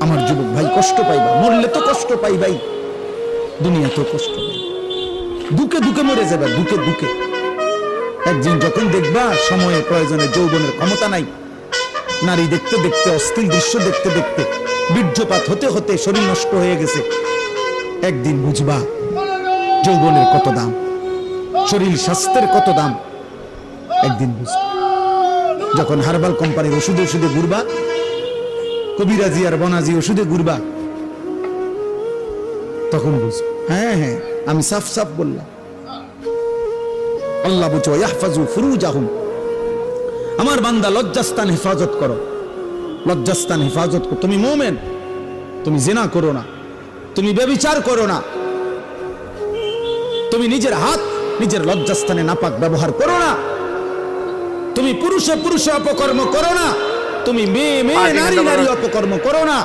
আমার যুবক ভাই কষ্ট পাইবা, মরলে তো কষ্ট পাইবাই, দুনিয়া তো কষ্ট পাই, দুকে দুকে মরে যাবে, দুকে দুকে। একদিন যখন দেখবা সময়ের প্রয়োজনে যৌবনের ক্ষমতা নাই, নারী দেখতে দেখতে, অশ্লীল দৃশ্য দেখতে দেখতে, বীর্যপাত হতে হতে শরীর নষ্ট হয়ে গেছে, একদিন বুঝবা যৌবনের কত দাম, শরীর স্বাস্থ্যের কত দাম, একদিন বুঝবা। যখন হার্বাল কোম্পানির ওষুধে ওষুধে ঘুরবা, কবিরাজি আর বনাজি ওষুধে ঘুরবা, তখন বুঝবা। হ্যাঁ হ্যাঁ, আমি সাফ সাফ বললাম। আল্লাহ বুঝো, ইয়াহফাজু ফুরুজাহুম, আমার বান্দা লজ্জাস্থান হেফাজত করো, লজ্জাস্থান হেফাজত করো। তুমি মুমিন, তুমি জিনা করো না, তুমি ব্যভিচার করো না, তুমি নিজের হাত নিজের লজ্জাস্থানে নাপাক ব্যবহার করো না, তুমি পুরুষে পুরুষে অপকর্ম করো না, তুমি মেয়ে মেয়ে নারী নারী অপকর্ম করো না।